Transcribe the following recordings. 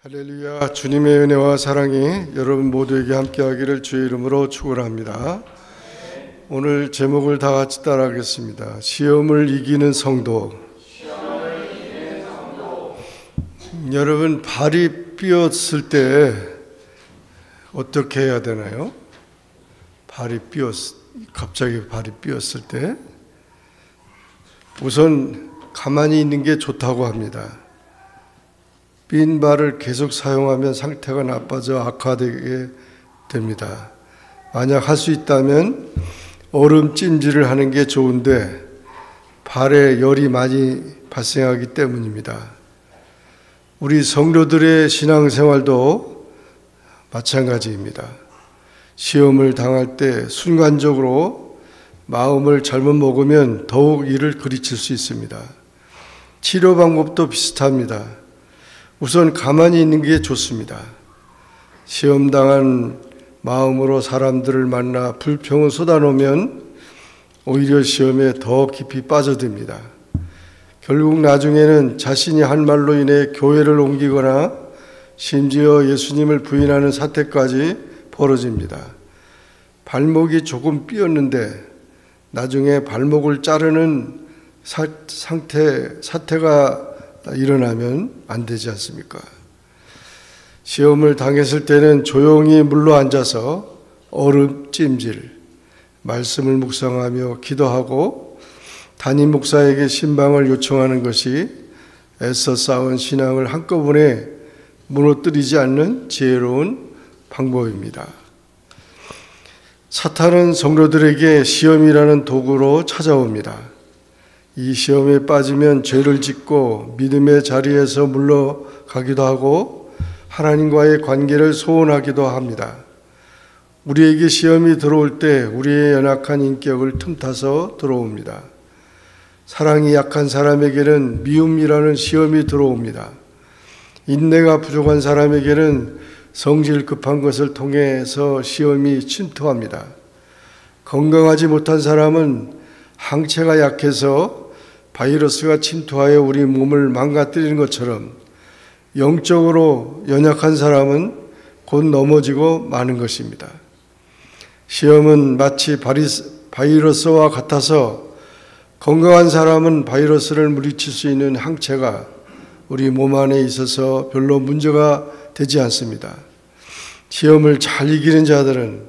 할렐루야. 주님의 은혜와 사랑이 여러분 모두에게 함께하기를 주의 이름으로 축원합니다. 오늘 제목을 다 같이 따라하겠습니다. 시험을 이기는 성도. 여러분, 발이 삐었을 때 어떻게 해야 되나요? 갑자기 발이 삐었을 때 우선 가만히 있는 게 좋다고 합니다. 삔 발을 계속 사용하면 상태가 나빠져 악화되게 됩니다. 만약 할 수 있다면 얼음 찜질을 하는 게 좋은데 발에 열이 많이 발생하기 때문입니다. 우리 성도들의 신앙생활도 마찬가지입니다. 시험을 당할 때 순간적으로 마음을 잘못 먹으면 더욱 이를 그르칠 수 있습니다. 치료 방법도 비슷합니다. 우선 가만히 있는 게 좋습니다. 시험당한 마음으로 사람들을 만나 불평을 쏟아놓으면 오히려 시험에 더 깊이 빠져듭니다. 결국 나중에는 자신이 한 말로 인해 교회를 옮기거나 심지어 예수님을 부인하는 사태까지 벌어집니다. 발목이 조금 삐었는데 나중에 발목을 자르는 사태가 일어나면 안 되지 않습니까? 시험을 당했을 때는 조용히 물러 앉아서 얼음 찜질, 말씀을 묵상하며 기도하고 담임 목사에게 신방을 요청하는 것이 애써 쌓은 신앙을 한꺼번에 무너뜨리지 않는 지혜로운 방법입니다. 사탄은 성도들에게 시험이라는 도구로 찾아옵니다. 이 시험에 빠지면 죄를 짓고 믿음의 자리에서 물러가기도 하고 하나님과의 관계를 소원하기도 합니다. 우리에게 시험이 들어올 때 우리의 연약한 인격을 틈타서 들어옵니다. 사랑이 약한 사람에게는 미움이라는 시험이 들어옵니다. 인내가 부족한 사람에게는 성질 급한 것을 통해서 시험이 침투합니다. 건강하지 못한 사람은 항체가 약해서 바이러스가 침투하여 우리 몸을 망가뜨리는 것처럼 영적으로 연약한 사람은 곧 넘어지고 마는 것입니다. 시험은 마치 바이러스와 같아서 건강한 사람은 바이러스를 물리칠 수 있는 항체가 우리 몸 안에 있어서 별로 문제가 되지 않습니다. 시험을 잘 이기는 자들은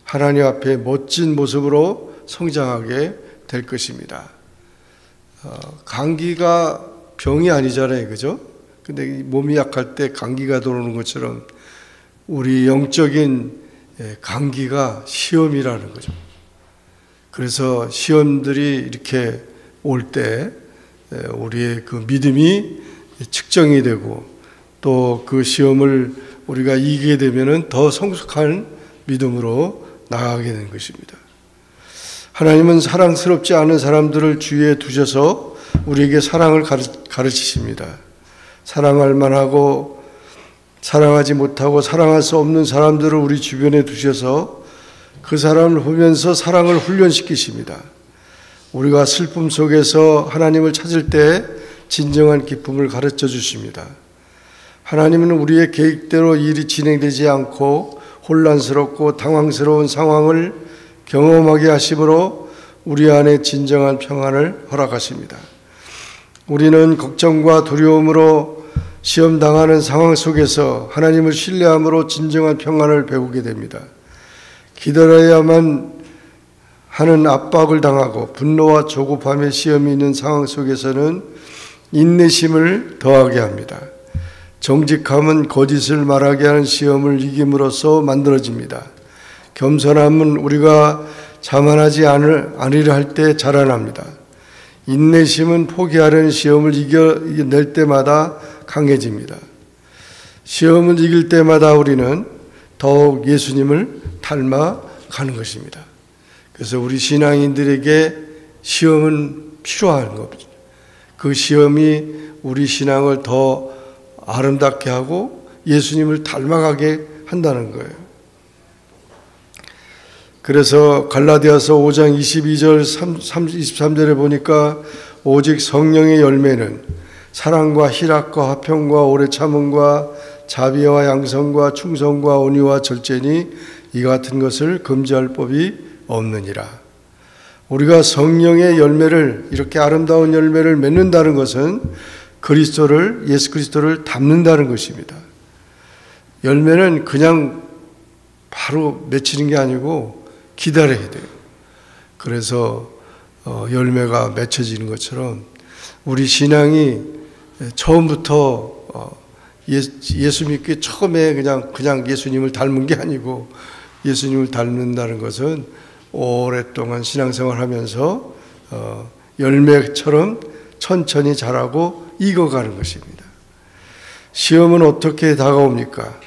하나님 앞에 멋진 모습으로 성장하게 될 것입니다. 감기가 병이 아니잖아요, 그죠? 근데 몸이 약할 때 감기가 들어오는 것처럼 우리 영적인 감기가 시험이라는 거죠. 그래서 시험들이 이렇게 올 때 우리의 그 믿음이 측정이 되고 또 그 시험을 우리가 이기게 되면은 더 성숙한 믿음으로 나아가게 되는 것입니다. 하나님은 사랑스럽지 않은 사람들을 주위에 두셔서 우리에게 사랑을 가르치십니다. 사랑할 만하고 사랑하지 못하고 사랑할 수 없는 사람들을 우리 주변에 두셔서 그 사람을 보면서 사랑을 훈련시키십니다. 우리가 슬픔 속에서 하나님을 찾을 때 진정한 기쁨을 가르쳐 주십니다. 하나님은 우리의 계획대로 일이 진행되지 않고 혼란스럽고 당황스러운 상황을 경험하게 하심으로 우리 안에 진정한 평안을 허락하십니다. 우리는 걱정과 두려움으로 시험당하는 상황 속에서 하나님을 신뢰함으로 진정한 평안을 배우게 됩니다. 기다려야만 하는 압박을 당하고 분노와 조급함의 시험이 있는 상황 속에서는 인내심을 더하게 합니다. 정직함은 거짓을 말하게 하는 시험을 이김으로써 만들어집니다. 겸손함은 우리가 자만하지 않으려 할 때 자라납니다. 인내심은 포기하려는 시험을 이겨낼 때마다 강해집니다. 시험을 이길 때마다 우리는 더욱 예수님을 닮아가는 것입니다. 그래서 우리 신앙인들에게 시험은 필요한 겁니다. 그 시험이 우리 신앙을 더 아름답게 하고 예수님을 닮아가게 한다는 거예요. 그래서 갈라디아서 5장 22절 23절에 보니까 오직 성령의 열매는 사랑과 희락과 화평과 오래 참음과 자비와 양성과 충성과 온유와 절제니 이 같은 것을 금지할 법이 없느니라. 우리가 성령의 열매를, 이렇게 아름다운 열매를 맺는다는 것은 예수 그리스도를 닮는다는 것입니다. 열매는 그냥 바로 맺히는 게 아니고 기다려야 돼요. 그래서 열매가 맺혀지는 것처럼 우리 신앙이 처음부터 예수 믿기 처음에 그냥 예수님을 닮은 게 아니고, 예수님을 닮는다는 것은 오랫동안 신앙생활 하면서 열매처럼 천천히 자라고 익어가는 것입니다. 시험은 어떻게 다가옵니까?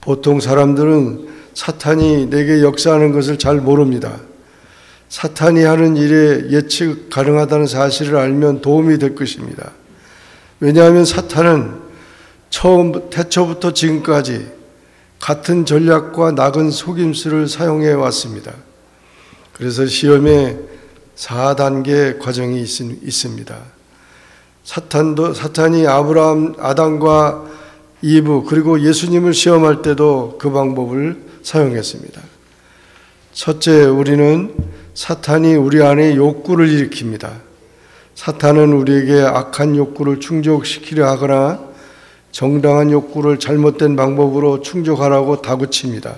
보통 사람들은 사탄이 내게 역사하는 것을 잘 모릅니다. 사탄이 하는 일에 예측 가능하다는 사실을 알면 도움이 될 것입니다. 왜냐하면 사탄은 태초부터 지금까지 같은 전략과 낙은 속임수를 사용해 왔습니다. 그래서 시험에 4단계 과정이 있습니다. 사탄이 아담과 이브 그리고 예수님을 시험할 때도 그 방법을 사용했습니다. 첫째, 우리는 사탄이 우리 안에 욕구를 일으킵니다. 사탄은 우리에게 악한 욕구를 충족시키려 하거나 정당한 욕구를 잘못된 방법으로 충족하라고 다그칩니다.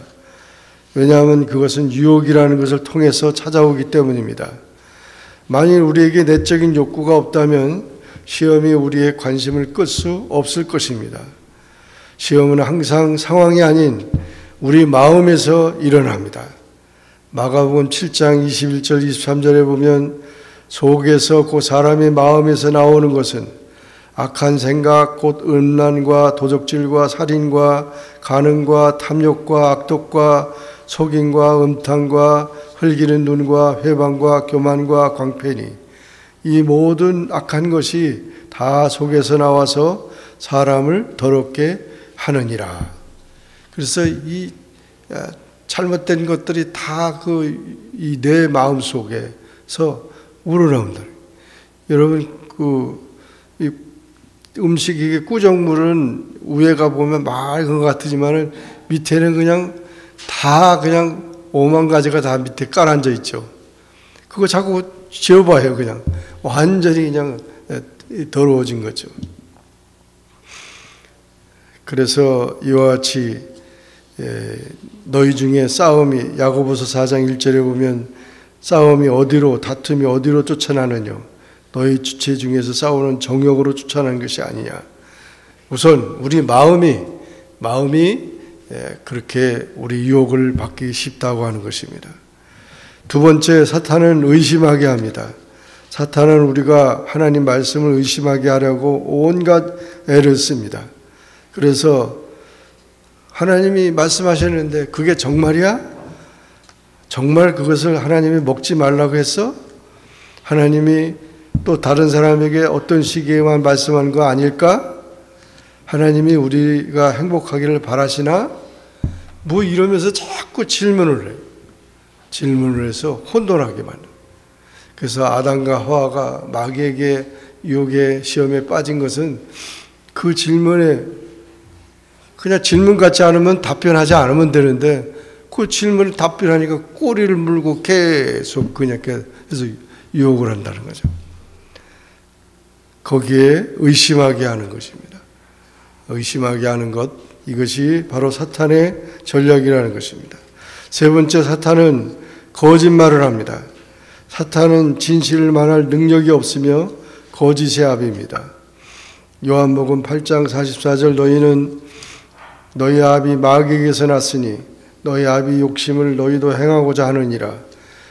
왜냐하면 그것은 유혹이라는 것을 통해서 찾아오기 때문입니다. 만일 우리에게 내적인 욕구가 없다면 시험이 우리의 관심을 끌 수 없을 것입니다. 시험은 항상 상황이 아닌 우리 마음에서 일어납니다. 마가복음 7장 21절 23절에 보면 속에서 그 사람의 마음에서 나오는 것은 악한 생각, 곧 음란과 도적질과 살인과 간음과 탐욕과 악독과 속임과 음탕과 흘기는 눈과 회방과 교만과 광패니, 이 모든 악한 것이 다 속에서 나와서 사람을 더럽게 하느니라. 그래서 이 잘못된 것들이 다 이 내 마음 속에서 우러나온다. 여러분, 이 음식이 꾸정물은 위에 가 보면 맑은 것 같지만은 밑에는 그냥 오만 가지가 다 밑에 깔아앉아 있죠. 그거 자꾸 지어봐요. 그냥 완전히 그냥 더러워진 거죠. 그래서 이와 같이 너희 중에 싸움이, 야고보서 4장 1절에 보면 다툼이 어디로 쫓아나느냐, 너희 주체 중에서 싸우는 정욕으로 쫓아나는 것이 아니냐. 우선 우리 마음이 그렇게 우리 유혹을 받기 쉽다고 하는 것입니다. 두 번째, 사탄은 의심하게 합니다. 사탄은 우리가 하나님 말씀을 의심하게 하려고 온갖 애를 씁니다. 그래서 하나님이 말씀하셨는데 그게 정말이야? 정말 그것을 하나님이 먹지 말라고 했어? 하나님이 또 다른 사람에게 어떤 시기에만 말씀한 거 아닐까? 하나님이 우리가 행복하기를 바라시나? 뭐 이러면서 자꾸 질문을 해요. 질문을 해서 혼돈하게 만들어요. 그래서 아담과 하와가 마귀에게 유혹의 시험에 빠진 것은 그 질문에 그냥 질문 같지 않으면 답변하지 않으면 되는데 그 질문을 답변하니까 꼬리를 물고 계속 그래서 유혹을 한다는 거죠. 거기에 의심하게 하는 것입니다. 의심하게 하는 것, 이것이 바로 사탄의 전략이라는 것입니다. 세 번째, 사탄은 거짓말을 합니다. 사탄은 진실을 말할 능력이 없으며 거짓의 아비입니다. 요한복음 8장 44절, 너희는 너희 아비 마귀에게서 났으니 너희 아비 욕심을 너희도 행하고자 하느니라.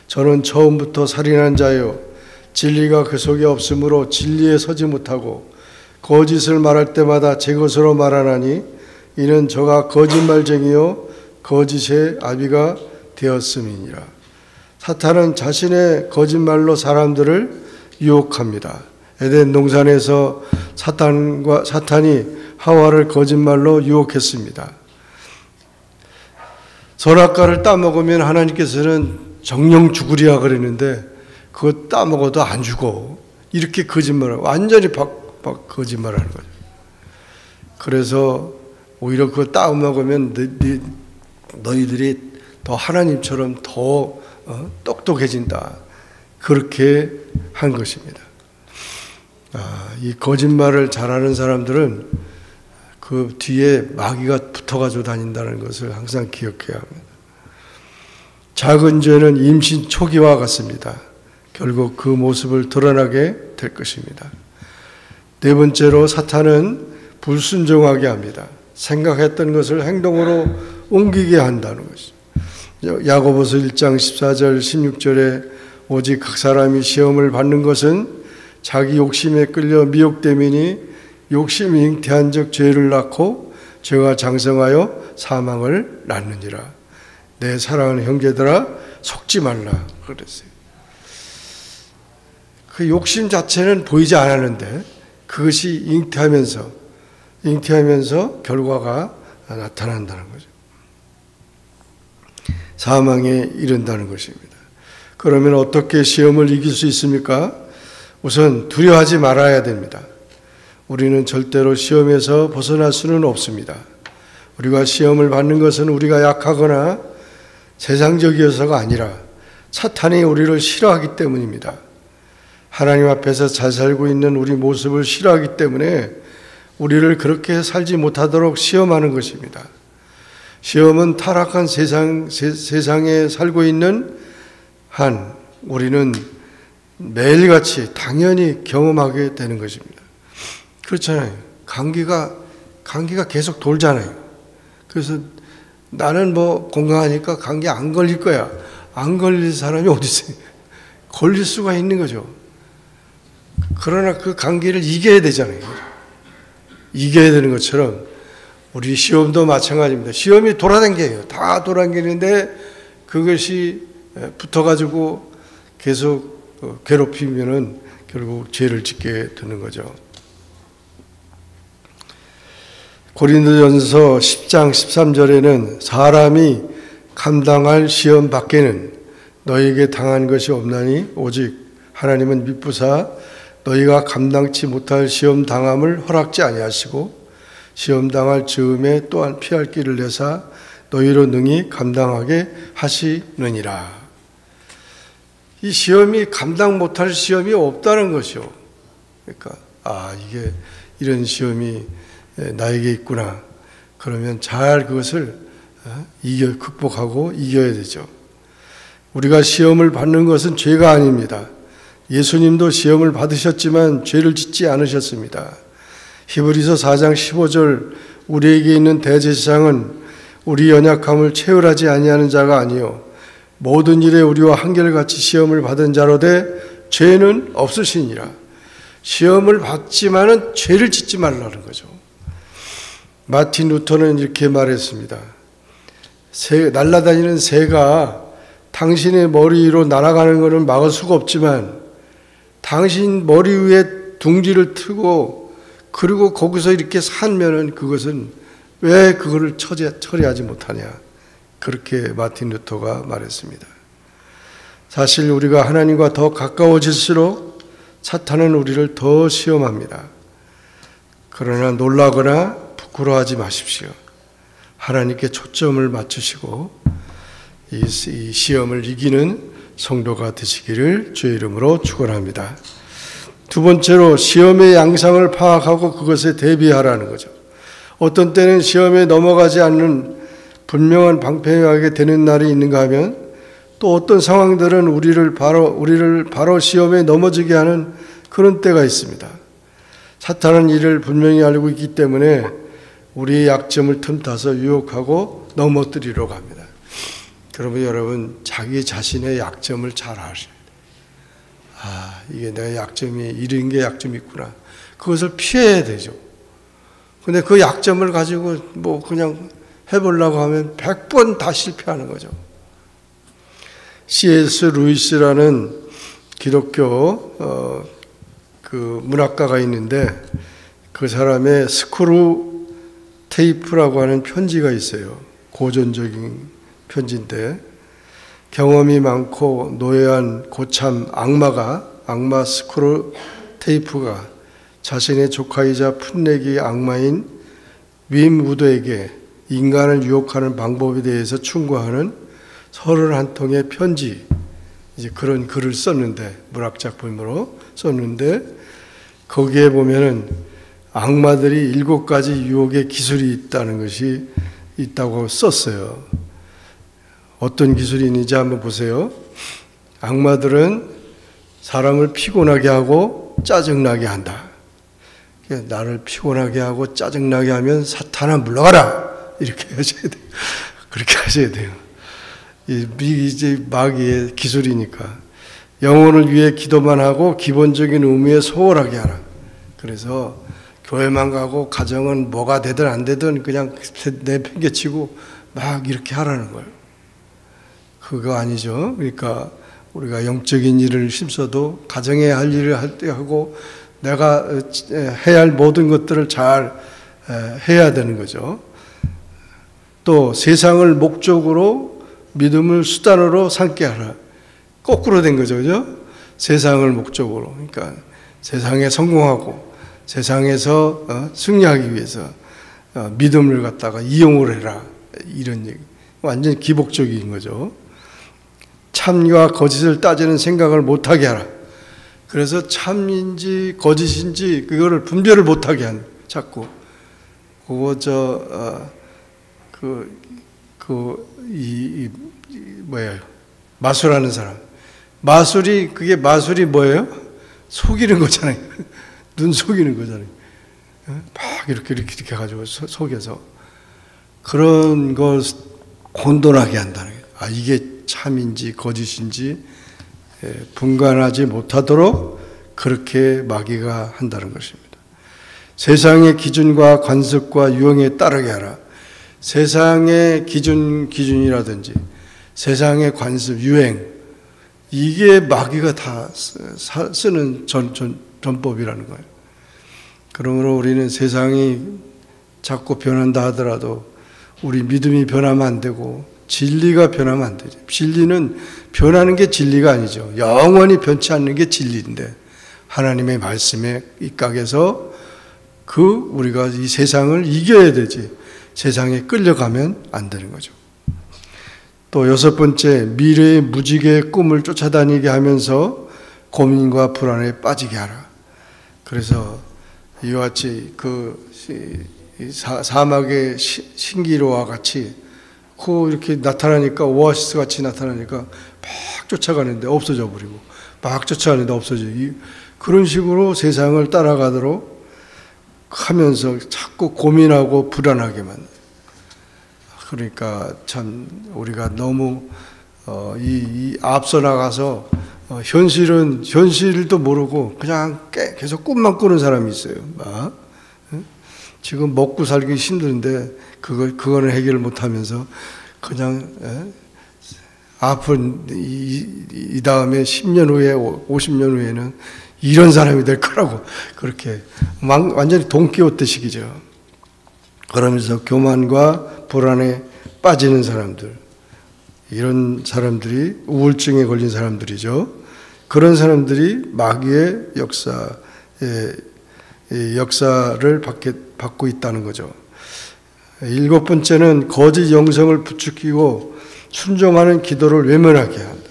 저는 처음부터 살인한 자요 진리가 그 속에 없으므로 진리에 서지 못하고 거짓을 말할 때마다 제 것으로 말하나니 이는 저가 거짓말쟁이요 거짓의 아비가 되었음이니라. 사탄은 자신의 거짓말로 사람들을 유혹합니다. 에덴 동산에서 사탄이 하와를 거짓말로 유혹했습니다. 선악과를 따먹으면 하나님께서는 정령 죽으리라 그랬는데 그거 따먹어도 안 죽어. 이렇게 거짓말을 완전히 거짓말하는 거죠. 그래서 오히려 그거 따먹으면 너희들이 더 하나님처럼 더 똑똑해진다. 그렇게 한 것입니다. 이 거짓말을 잘하는 사람들은 그 뒤에 마귀가 붙어가지고 다닌다는 것을 항상 기억해야 합니다. 작은 죄는 임신 초기와 같습니다. 결국 그 모습을 드러나게 될 것입니다. 네 번째로 사탄은 불순종하게 합니다. 생각했던 것을 행동으로 옮기게 한다는 것이죠. 야고보서 1장 14절 16절에 오직 각 사람이 시험을 받는 것은 자기 욕심에 끌려 미혹됨이니 욕심이 잉태한 적 죄를 낳고 죄가 장성하여 사망을 낳느니라. 내 사랑하는 형제들아 속지 말라 그랬어요. 그 욕심 자체는 보이지 않았는데 그것이 잉태하면서 결과가 나타난다는 거죠. 사망에 이른다는 것입니다. 그러면 어떻게 시험을 이길 수 있습니까? 우선 두려워하지 말아야 됩니다. 우리는 절대로 시험에서 벗어날 수는 없습니다. 우리가 시험을 받는 것은 우리가 약하거나 세상적이어서가 아니라 사탄이 우리를 싫어하기 때문입니다. 하나님 앞에서 잘 살고 있는 우리 모습을 싫어하기 때문에 우리를 그렇게 살지 못하도록 시험하는 것입니다. 시험은 타락한 세상에 살고 있는 한 우리는 매일같이 당연히 경험하게 되는 것입니다. 그렇잖아요. 감기가 계속 돌잖아요. 그래서 나는 건강하니까 감기 안 걸릴 거야. 안 걸릴 사람이 어디 있어요? 걸릴 수가 있는 거죠. 그러나 그 감기를 이겨야 되잖아요. 이겨야 되는 것처럼 우리 시험도 마찬가지입니다. 시험이 돌아다녀요. 다 돌아다니는데 그것이 붙어가지고 계속 괴롭히면은 결국 죄를 짓게 되는 거죠. 고린도전서 10장 13절에는 사람이 감당할 시험 밖에는 너희에게 당한 것이 없나니 오직 하나님은 미쁘사 너희가 감당치 못할 시험 당함을 허락지 아니하시고 시험 당할 즈음에 또한 피할 길을 내사 너희로 능히 감당하게 하시느니라. 이 시험이 감당 못할 시험이 없다는 것이요. 그러니까 이게 이런 시험이 나에게 있구나. 그러면 잘 그것을 극복하고 이겨야 되죠. 우리가 시험을 받는 것은 죄가 아닙니다. 예수님도 시험을 받으셨지만 죄를 짓지 않으셨습니다. 히브리서 4장 15절 우리에게 있는 대제사장은 우리 연약함을 체휼하지 아니하는 자가 아니요 모든 일에 우리와 한결같이 시험을 받은 자로되 죄는 없으시니라. 시험을 받지만은 죄를 짓지 말라는 거죠. 마틴 루터는 이렇게 말했습니다. 날아다니는 새가 당신의 머리 위로 날아가는 것은 막을 수가 없지만 당신 머리 위에 둥지를 트고 그리고 거기서 이렇게 살면은 그것은 왜 그거를 처리하지 못하냐. 그렇게 마틴 루터가 말했습니다. 사실 우리가 하나님과 더 가까워질수록 사탄은 우리를 더 시험합니다. 그러나 놀라거나 부끄러워하지 마십시오. 하나님께 초점을 맞추시고 이 시험을 이기는 성도가 되시기를 주의 이름으로 축원합니다. 두 번째로 시험의 양상을 파악하고 그것에 대비하라는 거죠. 어떤 때는 시험에 넘어가지 않는 분명한 방패가 하게 되는 날이 있는가 하면 또 어떤 상황들은 우리를 바로 시험에 넘어지게 하는 그런 때가 있습니다. 사탄은 이를 분명히 알고 있기 때문에 우리의 약점을 틈타서 유혹하고 넘어뜨리려고 합니다. 그러면 여러분 자기 자신의 약점을 잘 아셔야 돼요. 이게 내 약점이 이런 게 약점이 있구나. 그것을 피해야 되죠. 근데 그 약점을 가지고 그냥 해보려고 하면 100번 다 실패하는 거죠. C.S. 루이스라는 기독교 그 문학가가 있는데 그 사람의 스크루 테이프라고 하는 편지가 있어요. 고전적인 편지인데 경험이 많고 노예한 고참 악마 스크루 테이프가 자신의 조카이자 풋내기 악마인 윈 우드에게 인간을 유혹하는 방법에 대해서 충고하는 31통의 편지, 이제 그런 글을 썼는데, 문학작품으로 썼는데, 거기에 보면은 악마들이 7가지 유혹의 기술이 있다고 썼어요. 어떤 기술이 있는지 한번 보세요. 악마들은 사람을 피곤하게 하고 짜증나게 한다. 나를 피곤하게 하고 짜증나게 하면 사탄아 물러가라! 이렇게 하셔야 돼요. 그렇게 하셔야 돼요. 이제 마귀의 기술이니까. 영혼을 위해 기도만 하고 기본적인 의무에 소홀하게 하라. 그래서 교회만 가고 가정은 뭐가 되든 안 되든 그냥 내팽개치고 막 이렇게 하라는 거예요. 그거 아니죠. 그러니까 우리가 영적인 일을 힘써도 가정에 할 일을 할 때 하고 내가 해야 할 모든 것들을 잘 해야 되는 거죠. 또 세상을 목적으로 믿음을 수단으로 삼게 하라. 거꾸로 된 거죠. 그죠? 세상을 목적으로. 그러니까 세상에 성공하고 세상에서 승리하기 위해서 믿음을 갖다가 이용을 해라. 이런 얘기. 완전 기복적인 거죠. 참과 거짓을 따지는 생각을 못하게 하라. 그래서 참인지 거짓인지 그거를 분별을 못하게 한 자꾸 그거 뭐예요? 마술하는 사람. 그게 마술이 뭐예요? 속이는 거잖아요. 눈 속이는 거잖아요. 막 이렇게 해가지고 속여서 그런 걸 혼돈하게 한다는 거예요. 아, 이게 참인지 거짓인지 분간하지 못하도록 그렇게 마귀가 한다는 것입니다. 세상의 기준과 관습과 유형에 따르게 하라. 세상의 기준이라든지 세상의 관습, 유행, 이게 마귀가 다 쓰는 전법이라는 거예요. 그러므로 우리는 세상이 자꾸 변한다 하더라도 우리 믿음이 변하면 안 되고 진리가 변하면 안 되죠. 진리는 변하는 게 진리가 아니죠. 영원히 변치 않는 게 진리인데 하나님의 말씀에 입각해서 우리가 이 세상을 이겨야 되지 세상에 끌려가면 안 되는 거죠. 또 6번째, 미래의 무지개의 꿈을 쫓아다니게 하면서 고민과 불안에 빠지게 하라. 그래서 이와 같이 사막의 신기로와 같이 이렇게 나타나니까 오아시스 같이 나타나니까 막 쫓아가는데 없어져 버리고 막 쫓아가는데 없어져. 그런 식으로 세상을 따라가도록 하면서 자꾸 고민하고 불안하게만. 그러니까 참 우리가 너무 앞서 나가서 현실도 모르고 그냥 계속 꿈만 꾸는 사람이 있어요. 지금 먹고 살기 힘든데 그거는 해결을 못하면서 그냥 앞은 이 다음에 10년 후에 50년 후에는 이런 사람이 될 거라고 그렇게 완전히 돈키호테식이죠. 그러면서 교만과 불안에 빠지는 사람들, 이런 사람들이 우울증에 걸린 사람들이죠. 그런 사람들이 마귀의 역사를 받고 있다는 거죠. 7번째는 거짓 영성을 부추기고 순종하는 기도를 외면하게 한다.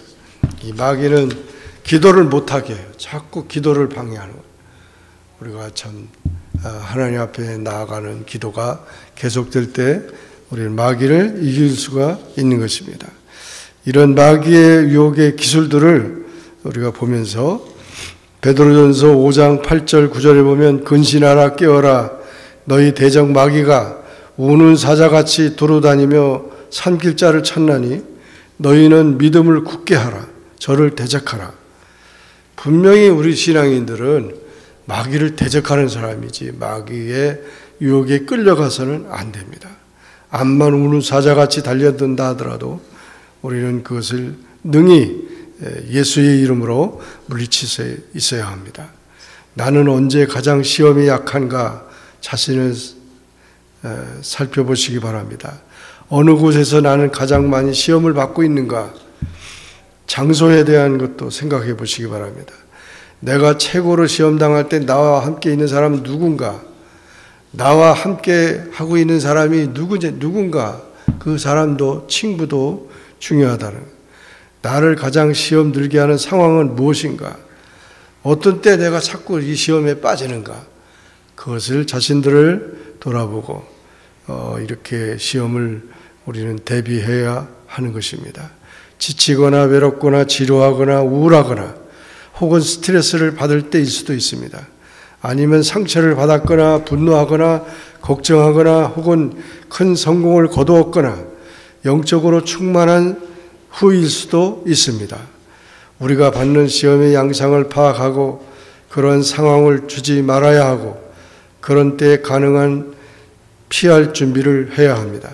이 마귀는 기도를 못하게 해요. 자꾸 기도를 방해하는 거예요. 우리가 참 하나님 앞에 나아가는 기도가 계속될 때 우리는 마귀를 이길 수가 있는 것입니다. 이런 마귀의 유혹의 기술들을 우리가 보면서 베드로전서 5장 8절 9절에 보면 근신하라 깨어라 너희 대적 마귀가 우는 사자같이 두루다니며 산길자를 찾나니 너희는 믿음을 굳게 하라 저를 대적하라. 분명히 우리 신앙인들은 마귀를 대적하는 사람이지 마귀의 유혹에 끌려가서는 안 됩니다. 암만 우는 사자같이 달려든다 하더라도 우리는 그것을 능히 예수의 이름으로 물리칠 수 있어야 합니다. 나는 언제 가장 시험이 약한가 자신을 살펴보시기 바랍니다. 어느 곳에서 나는 가장 많이 시험을 받고 있는가 장소에 대한 것도 생각해 보시기 바랍니다. 내가 최고로 시험당할 때 나와 함께 있는 사람은 누군가? 나와 함께 하고 있는 사람이 누군가 그 사람도 친구도 중요하다는, 나를 가장 시험 들게 하는 상황은 무엇인가, 어떤 때 내가 자꾸 이 시험에 빠지는가, 그것을 자신들을 돌아보고 이렇게 시험을 우리는 대비해야 하는 것입니다. 지치거나 외롭거나 지루하거나 우울하거나 혹은 스트레스를 받을 때일 수도 있습니다. 아니면 상처를 받았거나 분노하거나 걱정하거나 혹은 큰 성공을 거두었거나 영적으로 충만한 후일 수도 있습니다. 우리가 받는 시험의 양상을 파악하고 그런 상황을 주지 말아야 하고 그런 때에 가능한 피할 준비를 해야 합니다.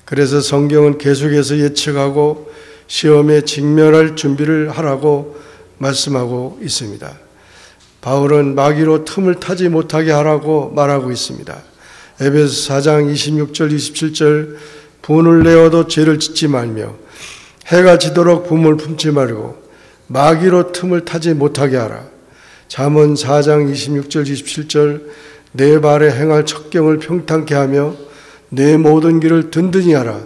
그래서 성경은 계속해서 예측하고 시험에 직면할 준비를 하라고 말씀하고 있습니다. 바울은 마귀로 틈을 타지 못하게 하라고 말하고 있습니다. 에베소 4장 26절 27절 분을 내어도 죄를 짓지 말며 해가 지도록 붐을 품지 말고 마귀로 틈을 타지 못하게 하라. 잠언 4장 26절 27절 내 발에 행할 척경을 평탄케 하며 내 모든 길을 든든히 하라.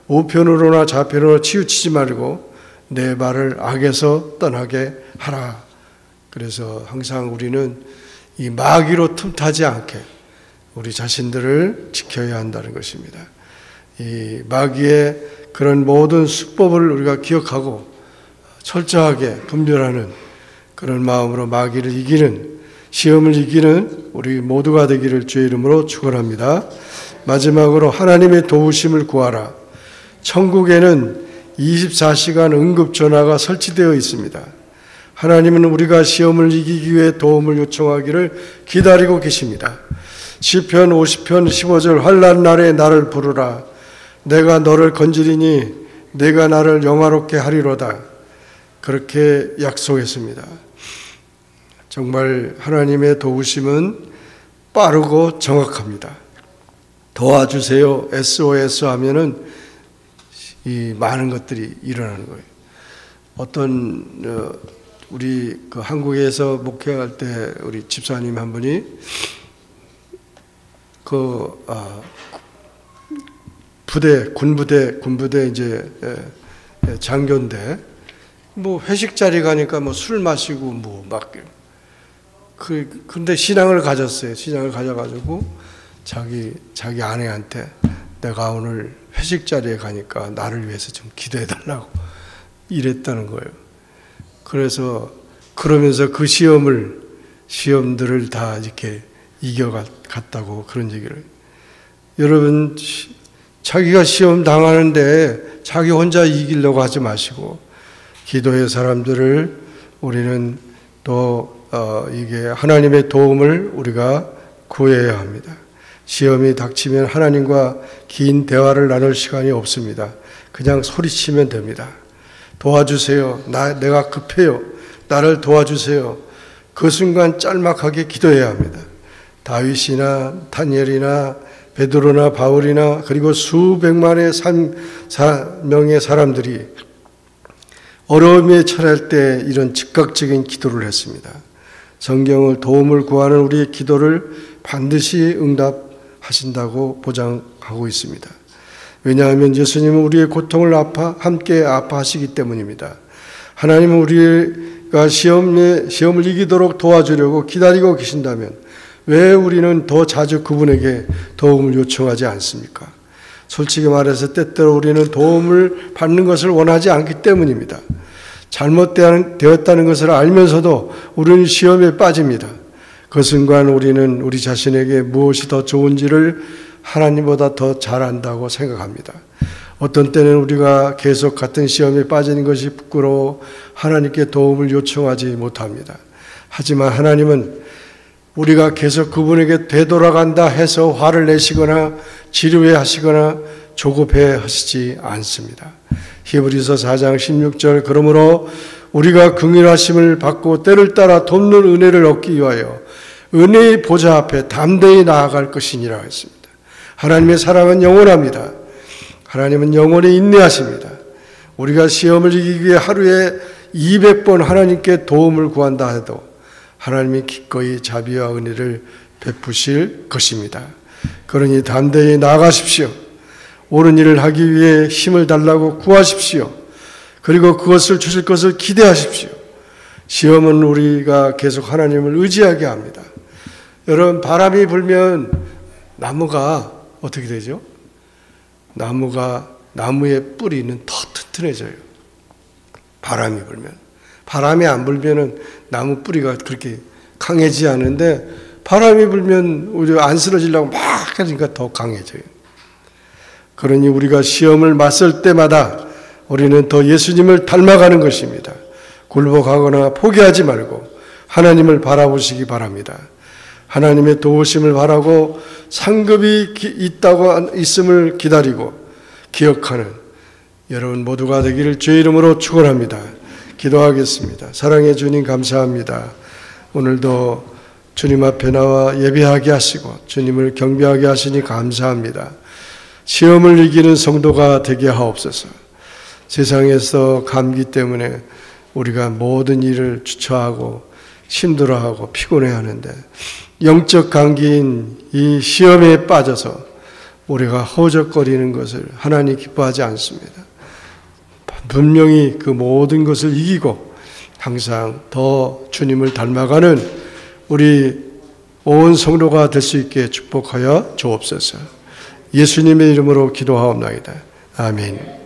우편으로나 좌편으로 치우치지 말고 내 발을 악에서 떠나게 하라. 그래서 항상 우리는 이 마귀로 틈타지 않게 우리 자신들을 지켜야 한다는 것입니다. 이 마귀의 그런 모든 수법을 우리가 기억하고 철저하게 분별하는 그런 마음으로 마귀를 이기는, 시험을 이기는 우리 모두가 되기를 주의 이름으로 축원합니다. 마지막으로 하나님의 도우심을 구하라. 천국에는 24시간 응급전화가 설치되어 있습니다. 하나님은 우리가 시험을 이기기 위해 도움을 요청하기를 기다리고 계십니다. 시편 50편 15절 환난 날에 나를 부르라. 내가 너를 건지리니 내가 나를 영화롭게 하리로다. 그렇게 약속했습니다. 정말 하나님의 도우심은 빠르고 정확합니다. 도와주세요. SOS 하면은 이 많은 것들이 일어나는 거예요. 어떤 우리 그 한국에서 목회할 때 우리 집사님 한 분이 군부대 이제 장교인데 뭐 회식 자리 가니까 뭐 술 마시고 뭐 막 근데 신앙을 가졌어요. 신앙을 가져가지고 자기 아내한테 내가 오늘 회식 자리에 가니까 나를 위해서 좀 기도해 달라고 이랬다는 거예요. 그래서 그러면서 그 시험들을 다 이렇게 이겨갔다고 그런 얘기를. 여러분, 자기가 시험 당하는데 자기 혼자 이기려고 하지 마시고 기도의 사람들을 우리는 또 이게 하나님의 도움을 우리가 구해야 합니다. 시험이 닥치면 하나님과 긴 대화를 나눌 시간이 없습니다. 그냥 소리치면 됩니다. 도와주세요. 내가 급해요. 나를 도와주세요. 그 순간 짤막하게 기도해야 합니다. 다윗이나 다니엘이나 베드로나 바울이나 그리고 수백만의 명의 사람들이 어려움에 처할 때 이런 즉각적인 기도를 했습니다. 성경을 도움을 구하는 우리의 기도를 반드시 응답하신다고 보장하고 있습니다. 왜냐하면 예수님은 우리의 고통을 함께 아파하시기 때문입니다. 하나님은 우리가 시험을 이기도록 도와주려고 기다리고 계신다면 왜 우리는 더 자주 그분에게 도움을 요청하지 않습니까? 솔직히 말해서 때때로 우리는 도움을 받는 것을 원하지 않기 때문입니다. 잘못되었다는 것을 알면서도 우리는 시험에 빠집니다. 그 순간 우리는 우리 자신에게 무엇이 더 좋은지를 하나님보다 더 잘 안다고 생각합니다. 어떤 때는 우리가 계속 같은 시험에 빠지는 것이 부끄러워 하나님께 도움을 요청하지 못합니다. 하지만 하나님은 우리가 계속 그분에게 되돌아간다 해서 화를 내시거나 지루해 하시거나 조급해 하시지 않습니다. 히브리서 4장 16절 그러므로 우리가 긍휼하심을 받고 때를 따라 돕는 은혜를 얻기 위하여 은혜의 보좌 앞에 담대히 나아갈 것이니라 했습니다. 하나님의 사랑은 영원합니다. 하나님은 영원히 인내하십니다. 우리가 시험을 이기기 위해 하루에 200번 하나님께 도움을 구한다 해도 하나님이 기꺼이 자비와 은혜를 베푸실 것입니다. 그러니 담대히 나아가십시오. 옳은 일을 하기 위해 힘을 달라고 구하십시오. 그리고 그것을 주실 것을 기대하십시오. 시험은 우리가 계속 하나님을 의지하게 합니다. 여러분, 바람이 불면 나무가 어떻게 되죠? 나무의 뿌리는 더 튼튼해져요. 바람이 불면. 바람이 안 불면은 나무 뿌리가 그렇게 강해지지 않은데, 바람이 불면 우리가 안 쓰러지려고 막 하니까 더 강해져요. 그러니 우리가 시험을 맞설 때마다 우리는 더 예수님을 닮아가는 것입니다. 굴복하거나 포기하지 말고 하나님을 바라보시기 바랍니다. 하나님의 도우심을 바라고 상급이 있음을 기다리고 기억하는 여러분 모두가 되기를 주의 이름으로 축원합니다. 기도하겠습니다. 사랑의 주님, 감사합니다. 오늘도 주님 앞에 나와 예배하게 하시고 주님을 경배하게 하시니 감사합니다. 시험을 이기는 성도가 되게 하옵소서. 세상에서 감기 때문에 우리가 모든 일을 주저하고 힘들어하고 피곤해하는데, 영적 감기인 이 시험에 빠져서 우리가 허우적거리는 것을 하나님 기뻐하지 않습니다. 분명히 그 모든 것을 이기고 항상 더 주님을 닮아가는 우리 온 성도가 될 수 있게 축복하여 주옵소서. 예수님의 이름으로 기도하옵나이다. 아멘.